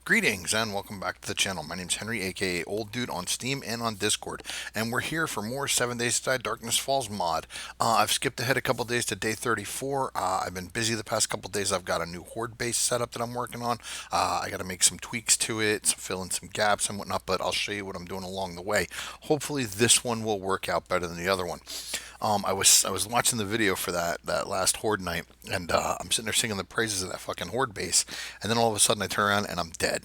Greetings and welcome back to the channel. My name's Henry, aka Old Dude on Steam and on Discord, and we're here for more 7 Days to Die Darkness Falls mod. I've skipped ahead a couple days to day 34. I've been busy the past couple days. I've got a new Horde base setup that I'm working on. I got to make some tweaks to it, fill in some gaps and whatnot, but I'll show you what I'm doing along the way. Hopefully this one will work out better than the other one. I was watching the video for that last Horde night, and I'm sitting there singing the praises of that fucking Horde base, and then all of a sudden I turn around and I'm dead.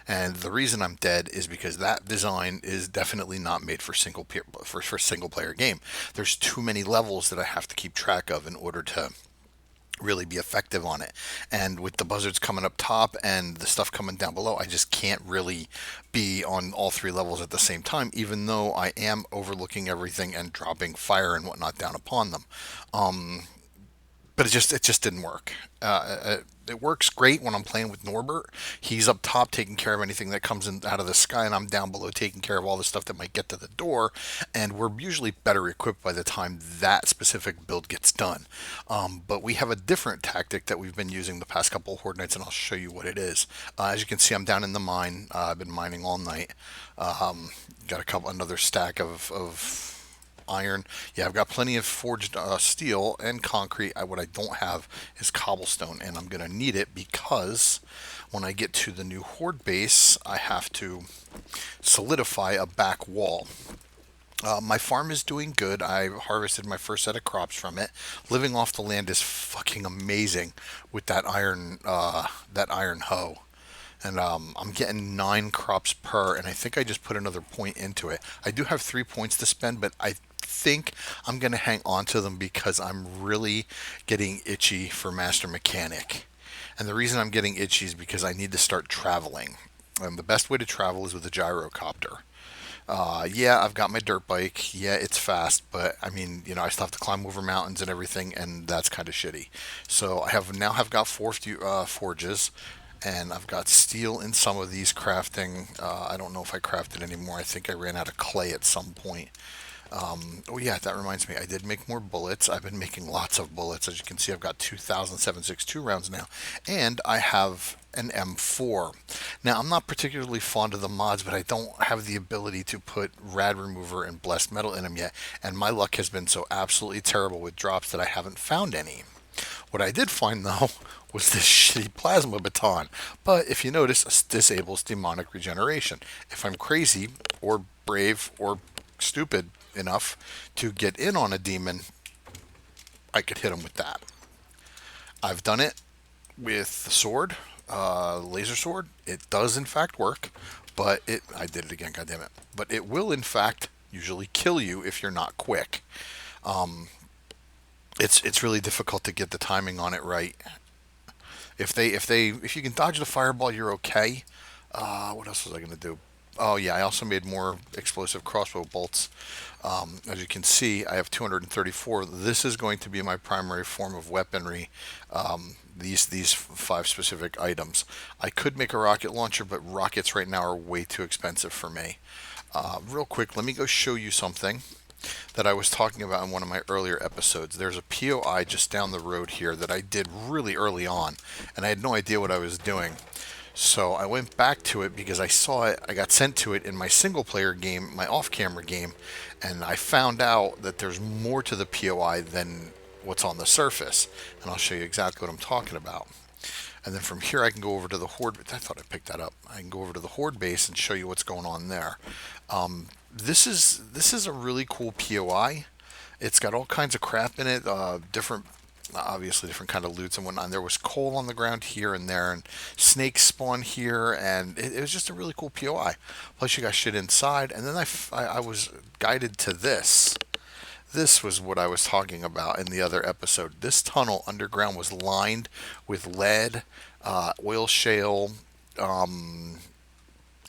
And the reason I'm dead is because that design is definitely not made for single player game. There's too many levels that I have to keep track of in order to really be effective on it. And with the buzzards coming up top and the stuff coming down below, I just can't really be on all three levels at the same time, even though I am overlooking everything and dropping fire and whatnot down upon them. But it just didn't work. It works great when I'm playing with Norbert. He's up top taking care of anything that comes in out of the sky, and I'm down below taking care of all the stuff that might get to the door. And we're usually better equipped by the time that specific build gets done. But we have a different tactic that we've been using the past couple of Horde nights, and I'll show you what it is. As you can see, I'm down in the mine. I've been mining all night. Got another stack of iron. Yeah, I've got plenty of forged steel and concrete. What I don't have is cobblestone, and I'm going to need it because when I get to the new Horde base, I have to solidify a back wall. My farm is doing good. I harvested my first set of crops from it. Living off the land is fucking amazing with that iron hoe. And I'm getting 9 crops per, and I think I just put another point into it. I do have 3 points to spend, but I think I'm going to hang on to them because I'm really getting itchy for Master Mechanic. And the reason I'm getting itchy is because I need to start traveling. And the best way to travel is with a gyrocopter. Yeah, I've got my dirt bike. Yeah, it's fast, but I mean, I still have to climb over mountains and everything, and that's kind of shitty. So I have got 4 forges, and I've got steel in some of these crafting. I don't know if I crafted anymore. I think I ran out of clay at some point. Oh yeah, that reminds me. I did make more bullets. I've been making lots of bullets. As you can see, I've got 2,762 rounds now, and I have an M4. Now, I'm not particularly fond of the mods, but I don't have the ability to put Rad Remover and Blessed Metal in them yet, and my luck has been so absolutely terrible with drops that I haven't found any. What I did find, though, was this shitty plasma baton. But if you notice, it disables demonic regeneration. If I'm crazy or brave or stupid enough to get in on a demon, I could hit him with that. I've done it with the sword, laser sword. It does in fact work, but I did it again, goddammit. But it will in fact usually kill you if you're not quick. It's really difficult to get the timing on it right. If you can dodge the fireball, you're okay. What else was I gonna do? Oh yeah, I also made more explosive crossbow bolts. As you can see, I have 234. This is going to be my primary form of weaponry. These 5 specific items. I could make a rocket launcher, but rockets right now are way too expensive for me. Real quick, let me go show you something that I was talking about in one of my earlier episodes. There's a POI just down the road here that I did really early on, and I had no idea what I was doing. So I went back to it because I saw it. I got sent to it in my single player game, my off camera game, and I found out that there's more to the POI than what's on the surface. And I'll show you exactly what I'm talking about. And then from here I can go over to the Horde. I thought I picked that up. I can go over to the Horde base and show you what's going on there. This is a really cool POI. It's got all kinds of crap in it, obviously different kind of loots and whatnot. And there was coal on the ground here and there, and snakes spawn here, and it was just a really cool POI. Plus you got shit inside, and then I was guided to this. This was what I was talking about in the other episode. This tunnel underground was lined with lead, oil shale,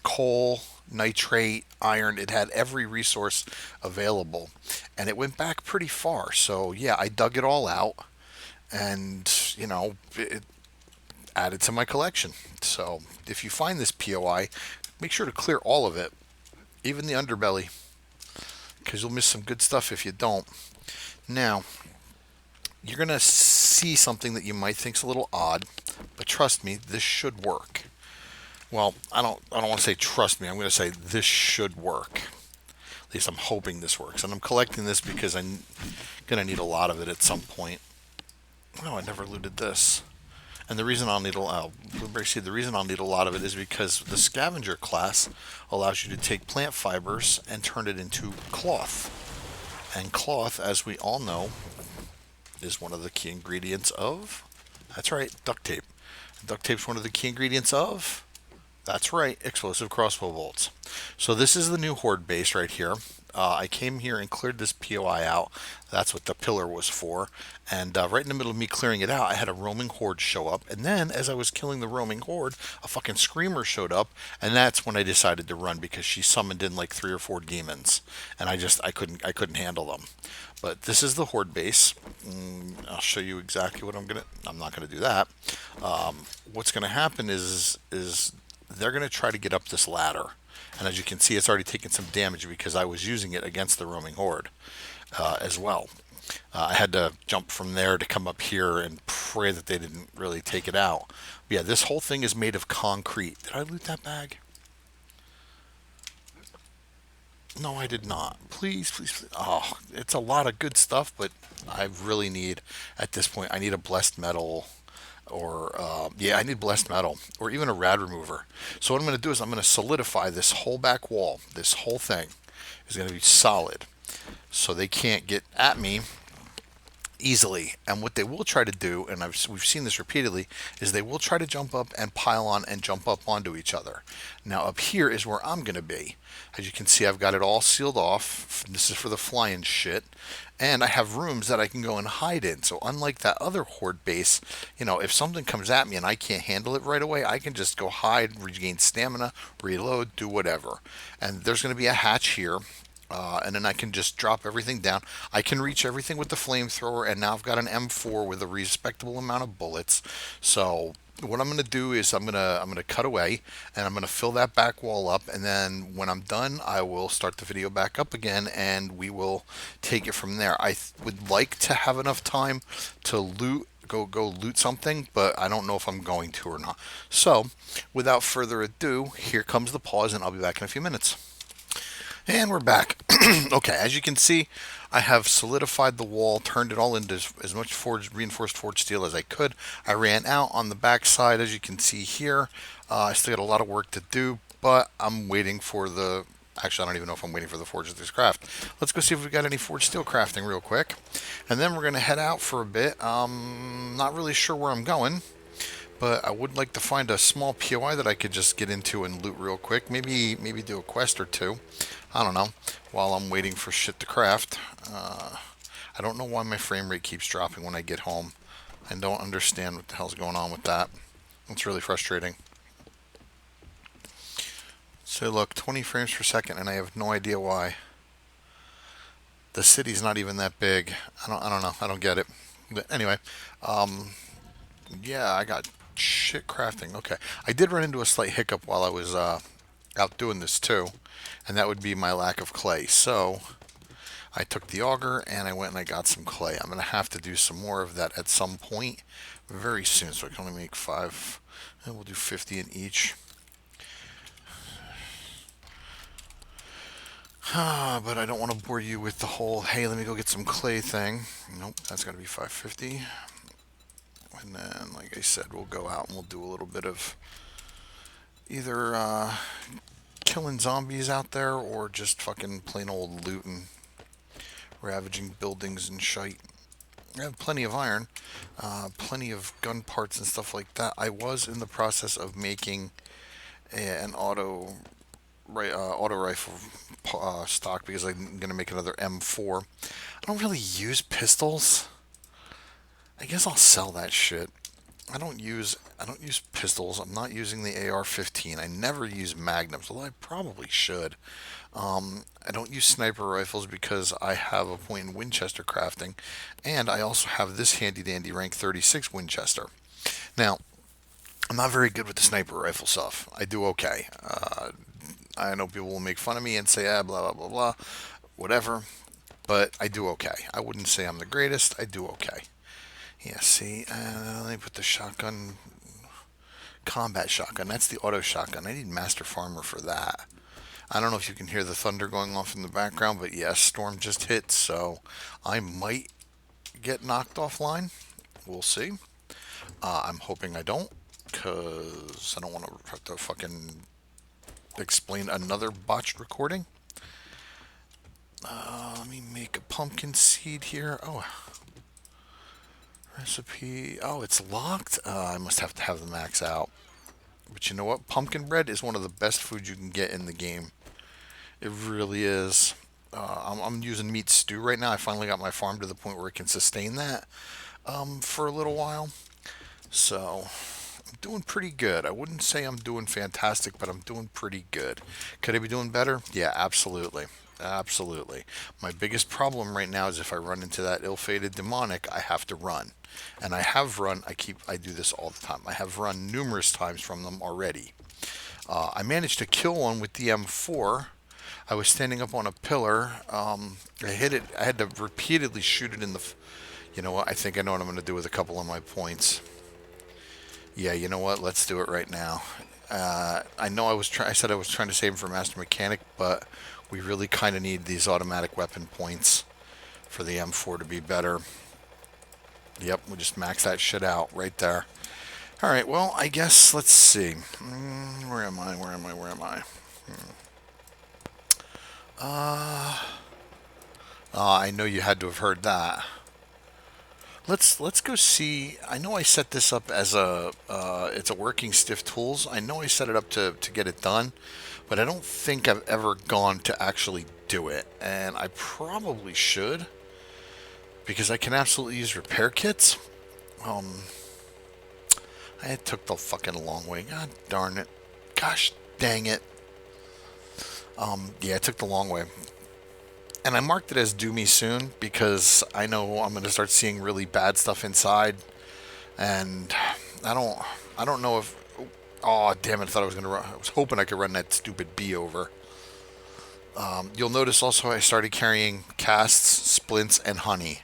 coal, nitrate, iron. It had every resource available, and it went back pretty far. So yeah, I dug it all out, and it added to my collection. So if you find this POI, make sure to clear all of it, even the underbelly, because you'll miss some good stuff if you don't. Now, you're going to see something that you might think's a little odd, but trust me, this should work. Well, I don't want to say trust me. I'm going to say this should work. At least I'm hoping this works. And I'm collecting this because I'm going to need a lot of it at some point. No, I never looted this. And the reason I'll need blueberry seed. The reason I'll need a lot of it is because the scavenger class allows you to take plant fibers and turn it into cloth. And cloth, as we all know, is one of the key ingredients of. That's right, duct tape. Duct tape's one of the key ingredients of. That's right, explosive crossbow bolts. So this is the new Horde base right here. I came here and cleared this POI out. That's what the pillar was for. And right in the middle of me clearing it out, I had a roaming Horde show up. And then, as I was killing the roaming Horde, a fucking screamer showed up. And that's when I decided to run because she summoned in like 3 or 4 demons, and I couldn't handle them. But this is the Horde base. I'll show you exactly what I'm not gonna do that. What's gonna happen is they're gonna try to get up this ladder. And as you can see, it's already taken some damage because I was using it against the roaming Horde as well. I had to jump from there to come up here and pray that they didn't really take it out. But yeah, this whole thing is made of concrete. Did I loot that bag? No, I did not. Please, please, please. Oh, it's a lot of good stuff, but I really need, at this point, I need a blessed metal or, yeah, I need blessed metal or even a rad remover. So what I'm going to do is I'm going to solidify this whole back wall. This whole thing is going to be solid so they can't get at me easily. And what they will try to do, and we've seen this repeatedly, is they will try to jump up and pile on and jump up onto each other. Now up here is where I'm going to be. As you can see, I've got it all sealed off. This is for the flying shit. And I have rooms that I can go and hide in. So unlike that other Horde base, if something comes at me and I can't handle it right away, I can just go hide, regain stamina, reload, do whatever. And there's going to be a hatch here. And then I can just drop everything down. I can reach everything with the flamethrower, and now I've got an M4 with a respectable amount of bullets. So what I'm going to do is I'm gonna cut away, and I'm going to fill that back wall up, and then when I'm done, I will start the video back up again, and we will take it from there. I would like to have enough time to go loot something, but I don't know if I'm going to or not. So without further ado, here comes the pause, and I'll be back in a few minutes. And we're back. Okay, as you can see, I have solidified the wall, turned it all into as much reinforced forged steel as I could. I ran out on the back side, as you can see here. I still got a lot of work to do, but I'm waiting for the... Actually, I don't even know if I'm waiting for the forged steel craft. Let's go see if we've got any forged steel crafting real quick. And then we're going to head out for a bit. Not really sure where I'm going, but I would like to find a small POI that I could just get into and loot real quick. Maybe do a quest or two. I don't know, while I'm waiting for shit to craft. I don't know why my frame rate keeps dropping when I get home. I don't understand what the hell's going on with that. It's really frustrating. So look, 20 frames per second, and I have no idea why. The city's not even that big. I don't know. I don't get it. But anyway, yeah, I got shit crafting. Okay, I did run into a slight hiccup while I was out doing this too, and that would be my lack of clay. So I took the auger and I went and I got some clay. I'm going to have to do some more of that at some point very soon, so I can only make 5, and we'll do 50 in each. But I don't want to bore you with the whole, hey, let me go get some clay thing. Nope, that's got to be 550. And then, like I said, we'll go out and we'll do a little bit of either killing zombies out there or just fucking plain old looting, ravaging buildings and shite. I have plenty of iron, plenty of gun parts and stuff like that. I was in the process of making an auto rifle stock because I'm going to make another M4. I don't really use pistols. I guess I'll sell that shit. I don't use pistols. I'm not using the AR-15. I never use magnums, although I probably should. I don't use sniper rifles because I have a point in Winchester crafting, and I also have this handy dandy rank 36 Winchester. Now, I'm not very good with the sniper rifle stuff. I do okay. I know people will make fun of me and say, blah, blah, blah, blah, whatever, but I do okay. I wouldn't say I'm the greatest. I do okay. Yeah, see, let me put the shotgun Combat shotgun. That's the auto shotgun. I need Master Farmer for that. I don't know if you can hear the thunder going off in the background, but yes, storm just hit, so I might get knocked offline. We'll see. I'm hoping I don't, because I don't want to have to fucking explain another botched recording. Let me make a pumpkin seed here. Oh, recipe. Oh, it's locked. I must have to have the max out. But you know what? Pumpkin bread is one of the best foods you can get in the game. It really is. I'm using meat stew right now. I finally got my farm to the point where it can sustain that for a little while. So I'm doing pretty good. I wouldn't say I'm doing fantastic, but I'm doing pretty good. Could I be doing better? Yeah, absolutely. Absolutely. My biggest problem right now is if I run into that ill-fated demonic, I have to run. And I have run, I do this all the time. I have run numerous times from them already. I managed to kill one with the M4. I was standing up on a pillar. I hit it. I had to repeatedly shoot it in the. You know what? I think I know what I'm going to do with a couple of my points. Yeah, you know what? Let's do it right now. I know I said I was trying to save them for Master Mechanic, but we really kind of need these automatic weapon points for the M4 to be better. Yep, we just max that shit out right there. All right, well, I guess let's see. Where am I? Where am I? Where am I? I know you had to have heard that. Let's go see. I know I set this up as a it's a Working Stiff tools. I know I set it up to get it done, but I don't think I've ever gone to actually do it, and I probably should because I can absolutely use repair kits. I took the fucking long way. God darn it. Gosh dang it. Yeah, I took the long way. And I marked it as do me soon because I know I'm going to start seeing really bad stuff inside. And I don't know if, oh damn it, I thought I was going to run, I was hoping I could run that stupid bee over. You'll notice also I started carrying casts, splints, and honey.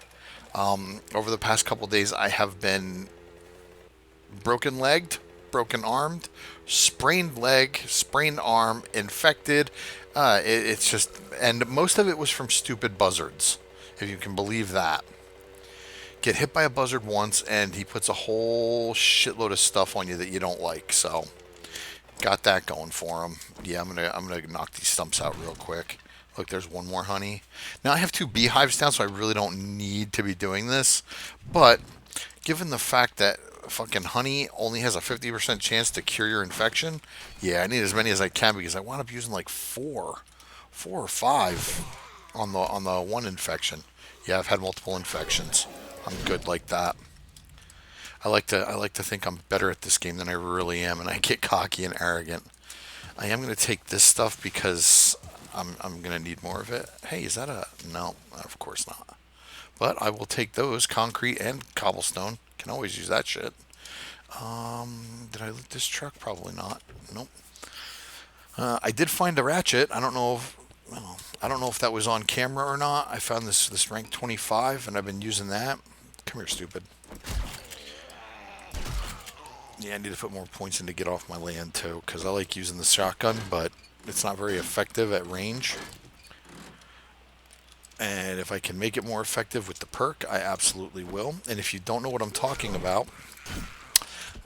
Over the past couple days I have been broken legged, broken armed, sprained leg, sprained arm, infected. It's just, and most of it was from stupid buzzards, if you can believe that. Get hit by a buzzard once, and he puts a whole shitload of stuff on you that you don't like. So, got that going for him. Yeah, I'm gonna knock these stumps out real quick. Look, there's one more honey. Now I have 2 beehives down, so I really don't need to be doing this. But given the fact that fucking honey only has a 50% chance to cure your infection, yeah, I need as many as I can because I wound up using like four or five on the one infection. Yeah, I've had multiple infections. I'm good like that. I like to think I'm better at this game than I really am, and I get cocky and arrogant. I am going to take this stuff because I'm going to need more of it. Hey, is that a no? Of course not. But I will take those concrete and cobblestone. Can always use that shit. Did I loot this truck? Probably not. Nope. I did find a ratchet. I don't know if well, I don't know if that was on camera or not. I found this rank 25, and I've been using that. Come here, stupid. Yeah, I need to put more points in to get off my land too, because I like using the shotgun, but it's not very effective at range. And if I can make it more effective with the perk, I absolutely will. And if you don't know what I'm talking about,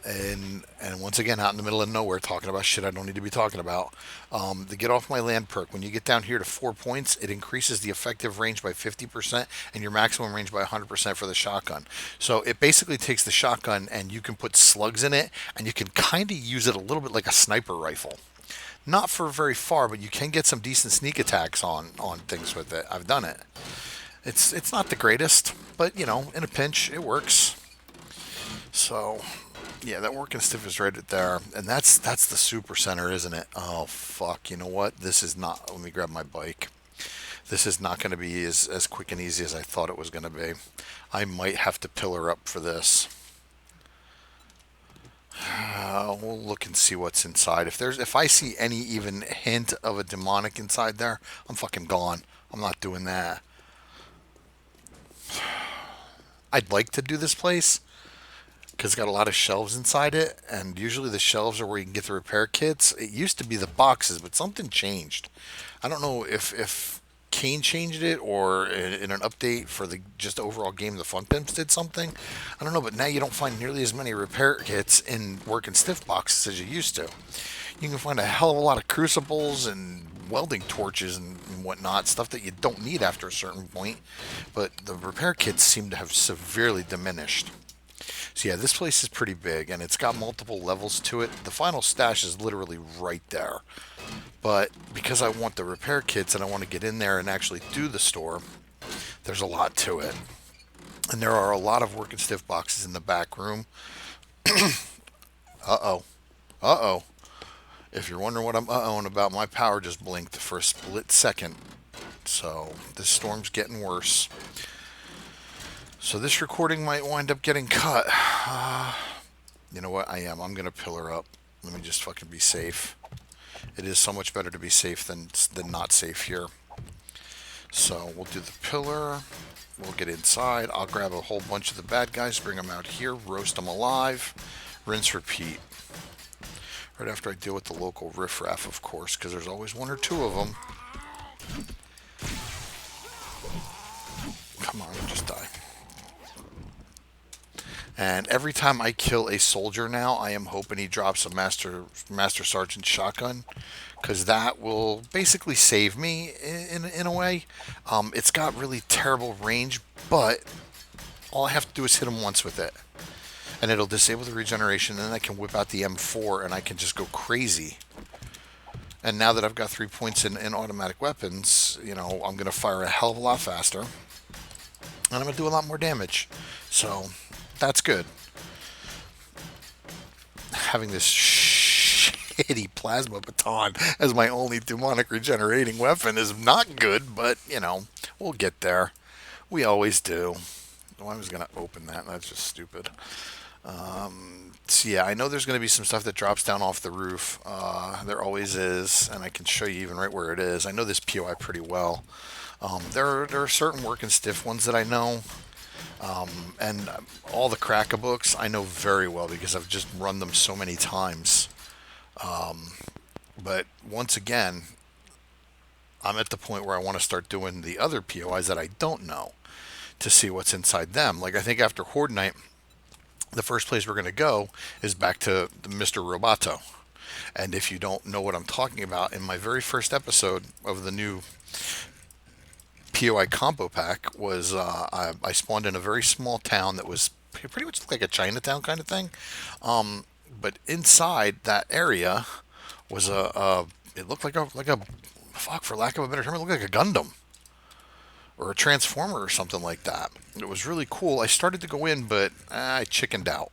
and once again, out in the middle of nowhere, talking about shit I don't need to be talking about, the Get Off My Land perk, when you get down here to 4 points, it increases the effective range by 50% and your maximum range by 100% for the shotgun. So it basically takes the shotgun and you can put slugs in it, and you can kind of use it a little bit like a sniper rifle. Not for very far, but you can get some decent sneak attacks on things with it. I've done it. It's not the greatest, but you know, in a pinch, it works. So, yeah, that Workin Stiff is right there, and that's the super center, isn't it? Oh fuck! You know what? This is not. Let me grab my bike. This is not going to be as quick and easy as I thought it was going to be. I might have to pillar up for this. We'll look and see what's inside. If I see any even hint of a demonic inside there, I'm fucking gone. I'm not doing that. I'd like to do this place because it's got a lot of shelves inside it, and usually the shelves are where you can get the repair kits. It used to be the boxes, but something changed. I don't know if Kane changed it or in an update for the just overall game, the Fun Pimps did something. I don't know, but now you don't find nearly as many repair kits in Workin Stiff boxes as you used to. You can find a hell of a lot of crucibles and welding torches and whatnot, stuff that you don't need after a certain point, but the repair kits seem to have severely diminished. So yeah, this place is pretty big and it's got multiple levels to it. The final stash is literally right there. But because I want the repair kits and I want to get in there and actually do the store, there's a lot to it. And there are a lot of Workin Stiff boxes in the back room. Uh-oh. Uh-oh. If you're wondering what I'm uh-ohing about, my power just blinked for a split second. So this storm's getting worse. So this recording might wind up getting cut. You know what? I'm going to pillar up. Let me just fucking be safe. It is so much better to be safe than not safe here. So we'll do the pillar. We'll get inside. I'll grab a whole bunch of the bad guys, bring them out here, roast them alive, rinse, repeat. Right after I deal with the local riffraff, of course, because there's always one or two of them. Come on, just die. And every time I kill a soldier now, I am hoping he drops a Master Sergeant shotgun, because that will basically save me in a way. It's got really terrible range, but all I have to do is hit him once with it. And it'll disable the regeneration, and then I can whip out the M4, and I can just go crazy. And now that I've got 3 points in automatic weapons, you know, I'm going to fire a hell of a lot faster. And I'm going to do a lot more damage. So, that's good. Having this shitty plasma baton as my only demonic regenerating weapon is not good, but, you know, we'll get there. We always do. Oh, I was going to open that. That's just stupid. So yeah, I know there's going to be some stuff that drops down off the roof. There always is, and I can show you even right where it is. I know this POI pretty well. There are certain Workin Stiff ones that I know, and all the Cracker books I know very well because I've just run them so many times. But once again, I'm at the point where I want to start doing the other POIs that I don't know to see what's inside them. Like I think after Horde Night, the first place we're going to go is back to Mr. Roboto. And if you don't know what I'm talking about, in my very first episode of the new POI combo pack was I spawned in a very small town that was pretty much like a Chinatown kind of thing. But inside that area was it looked like a fuck, for lack of a better term, it looked like a Gundam or a Transformer or something like that. It was really cool. I started to go in, but I chickened out.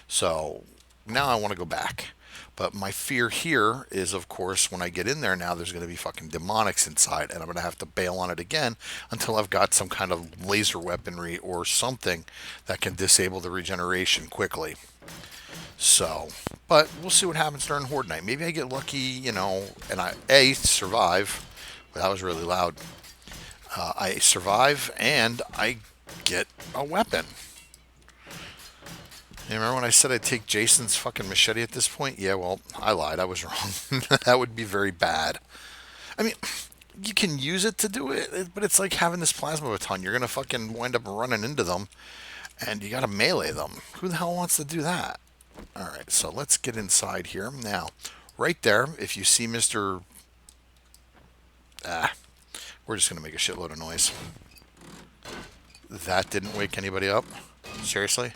So now I want to go back. But my fear here is, of course, when I get in there now, there's going to be fucking demonics inside, and I'm going to have to bail on it again until I've got some kind of laser weaponry or something that can disable the regeneration quickly. So, but we'll see what happens during Horde Night. Maybe I get lucky, you know, and I survive. Well, that was really loud. I survive and I get a weapon. You remember when I said I'd take Jason's fucking machete at this point? Yeah, well, I lied. I was wrong. That would be very bad. I mean, you can use it to do it, but it's like having this plasma baton. You're going to fucking wind up running into them, and you got to melee them. Who the hell wants to do that? All right, so let's get inside here. Now, right there, if you see Mr. We're just going to make a shitload of noise. That didn't wake anybody up? Seriously?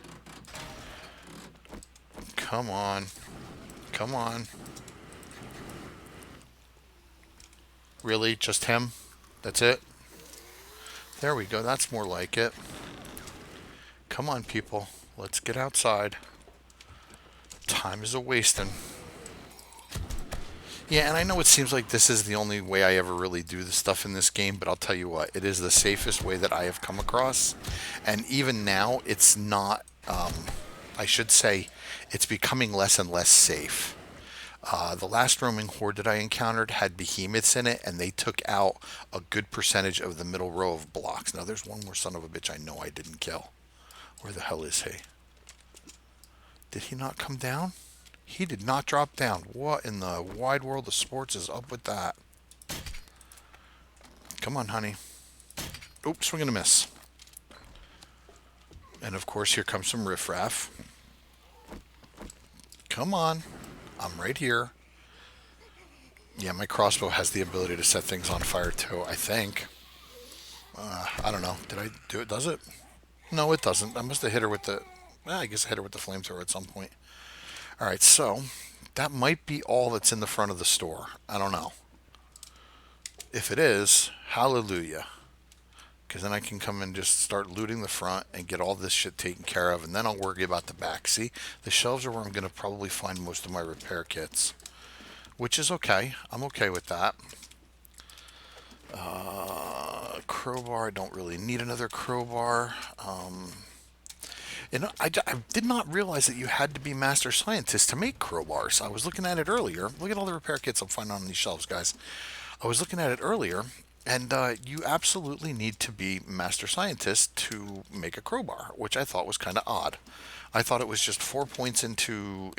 Come on. Come on. Really? Just him? That's it? There we go. That's more like it. Come on, people. Let's get outside. Time is a-wasting. Yeah, and I know it seems like this is the only way I ever really do the stuff in this game, but I'll tell you what, it is the safest way that I have come across. And even now, it's not, I should say, it's becoming less and less safe. The last roaming horde that I encountered had behemoths in it, and they took out a good percentage of the middle row of blocks. Now, there's one more son of a bitch I know I didn't kill. Where the hell is he? Did he not come down? He did not drop down. What in the wide world of sports is up with that? Come on, honey. Oops, swing and a miss. And of course, here comes some riffraff. Come on. I'm right here. Yeah, my crossbow has the ability to set things on fire too, I think. I don't know. Did I do it? Does it? No, it doesn't. I must have hit her with the... Well, I guess I hit her with the flamethrower at some point. All right, so that might be all that's in the front of the store. I don't know. If it is, hallelujah. Because then I can come and just start looting the front and get all this shit taken care of, and then I'll worry about the back. See, the shelves are where I'm going to probably find most of my repair kits, which is okay. I'm okay with that. Crowbar, I don't really need another crowbar. And I did not realize that you had to be master scientist to make crowbars. I was looking at it earlier. Look at all the repair kits I'm finding on these shelves, guys. I was looking at it earlier, and you absolutely need to be master scientist to make a crowbar, which I thought was kind of odd. I thought it was just 4 points into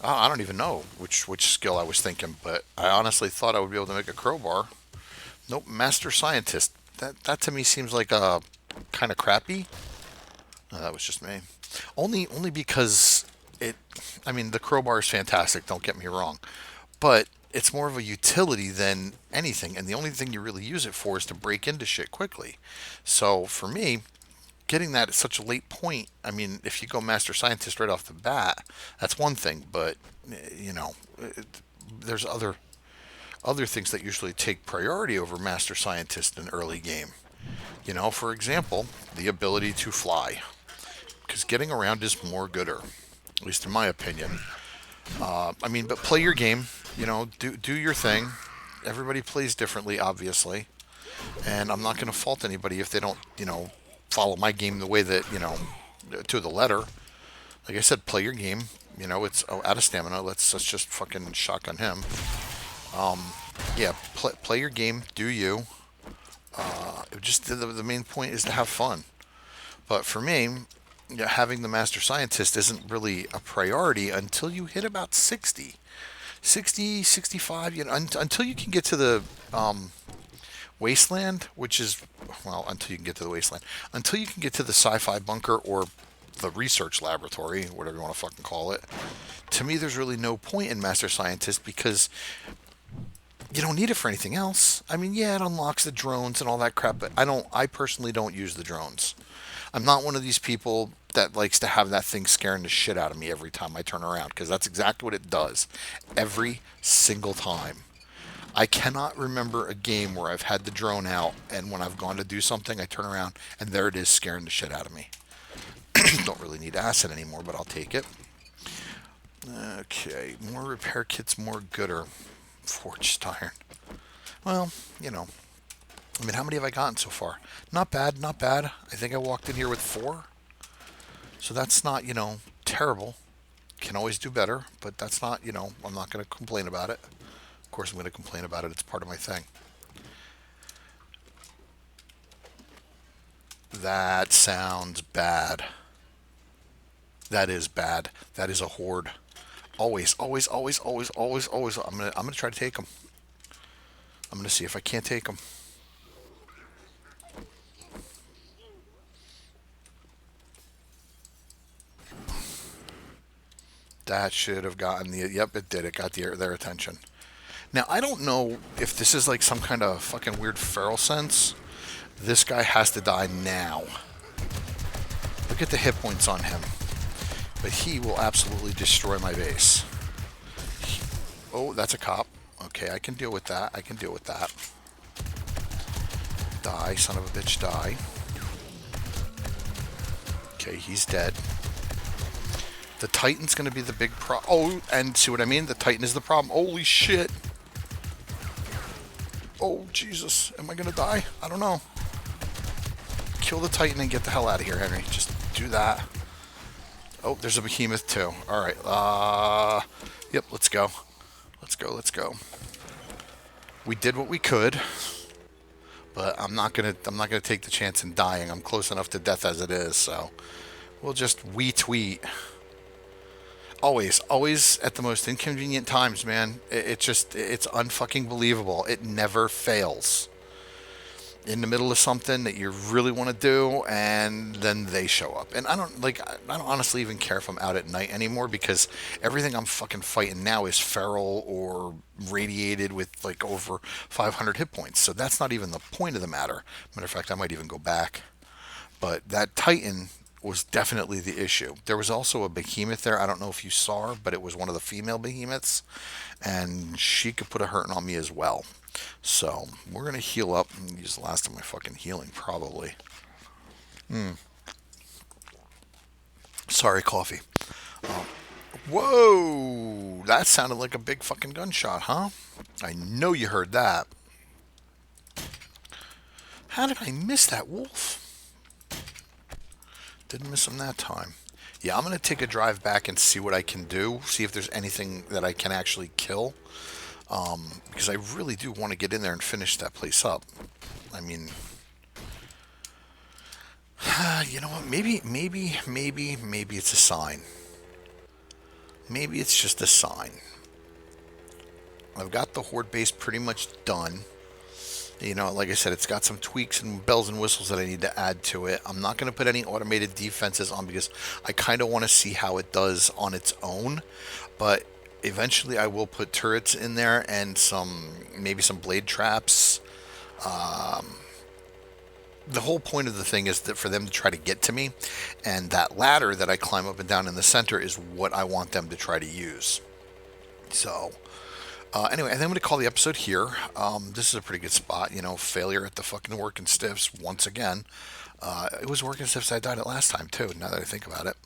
I don't even know which skill I was thinking, but I honestly thought I would be able to make a crowbar. Nope, master scientist. That to me seems like a kind of crappy. No, that was just me. Only because it. I mean, the crowbar is fantastic. Don't get me wrong, but it's more of a utility than anything, and the only thing you really use it for is to break into shit quickly. So for me, getting that at such a late point, I mean, if you go master scientist right off the bat, that's one thing, but you know, there's other things that usually take priority over master scientist in early game. You know, for example, the ability to fly, because getting around is more gooder, at least in my opinion. I mean, but play your game. You know, do your thing. Everybody plays differently, obviously, and I'm not going to fault anybody if they don't, follow my game the way that to the letter. Like I said, play your game. You know, it's out of stamina. Let's just fucking shotgun him. Yeah, play your game. Do you? Just the main point is to have fun. But for me, yeah, having the master scientist isn't really a priority until you hit about 60, 65. Until you can get to the wasteland, which is, well, until you can get to the wasteland, until you can get to the sci-fi bunker or the research laboratory, whatever you want to fucking call it. To me, there's really no point in master scientist because you don't need it for anything else. I mean, yeah, it unlocks the drones and all that crap, but I personally don't use the drones. I'm not one of these people that likes to have that thing scaring the shit out of me every time I turn around, because that's exactly what it does every single time. I cannot remember a game where I've had the drone out and when I've gone to do something, I turn around and there it is scaring the shit out of me. Don't really need acid anymore, but I'll take it. Okay, more repair kits, more gooder. Forged iron. Well, I mean, how many have I gotten so far? Not bad, not bad. I think I walked in here with 4. So that's not, terrible. Can always do better, but that's not, I'm not going to complain about it. Of course, I'm going to complain about it. It's part of my thing. That sounds bad. That is bad. That is a horde. Always, always, always, always, always, always. I'm gonna try to take them. I'm gonna see if I can't take them. That should have gotten the. Yep, it did. It got their attention. Now I don't know if this is like some kind of fucking weird feral sense. This guy has to die now. Look at the hit points on him. But he will absolutely destroy my base. Oh, that's a cop. Okay, I can deal with that. I can deal with that. Die, son of a bitch, die. Okay, he's dead. The Titan's going to be the big problem. Oh, and see what I mean? The Titan is the problem. Holy shit. Oh, Jesus. Am I going to die? I don't know. Kill the Titan and get the hell out of here, Henry. Just do that. Oh, there's a behemoth too. Alright, yep, let's go. Let's go. We did what we could, but I'm not gonna take the chance in dying. I'm close enough to death as it is, so We'll just retweet. Always, always at the most inconvenient times, man. It's unfucking believable. It never fails. In the middle of something that you really want to do, and then they show up. And I don't honestly even care if I'm out at night anymore, because everything I'm fucking fighting now is feral or radiated with like over 500 hit points. So that's not even the point of the matter. Matter of fact, I might even go back. But that Titan was definitely the issue. There was also a behemoth there. I don't know if you saw her, but it was one of the female behemoths, and she could put a hurting on me as well. So we're gonna heal up and use the last of my fucking healing, probably. Sorry, coffee. Whoa! That sounded like a big fucking gunshot, huh? I know you heard that. How did I miss that wolf? Didn't miss him that time. Yeah, I'm gonna take a drive back and see what I can do. See if there's anything that I can actually kill. Because I really do want to get in there and finish that place up. I mean, you know what? Maybe it's a sign. Maybe it's just a sign. I've got the Horde base pretty much done. You know, like I said, it's got some tweaks and bells and whistles that I need to add to it. I'm not going to put any automated defenses on, because I kind of want to see how it does on its own. But eventually I will put turrets in there and maybe some blade traps. The whole point of the thing is that for them to try to get to me, and that ladder that I climb up and down in the center is what I want them to try to use. So anyway, I think I'm going to call the episode here. This is a pretty good spot. You know, failure at the fucking Workin Stiffs once again. It was Workin Stiffs I died at last time too, now that I think about it.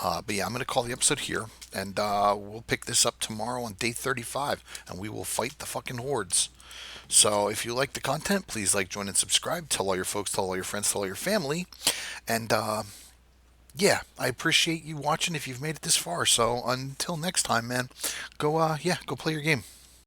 But yeah, I'm going to call the episode here, and we'll pick this up tomorrow on day 35, and we will fight the fucking hordes. So if you like the content, please like, join, and subscribe. Tell all your folks, tell all your friends, tell all your family. And yeah, I appreciate you watching if you've made it this far. So until next time, man, go play your game.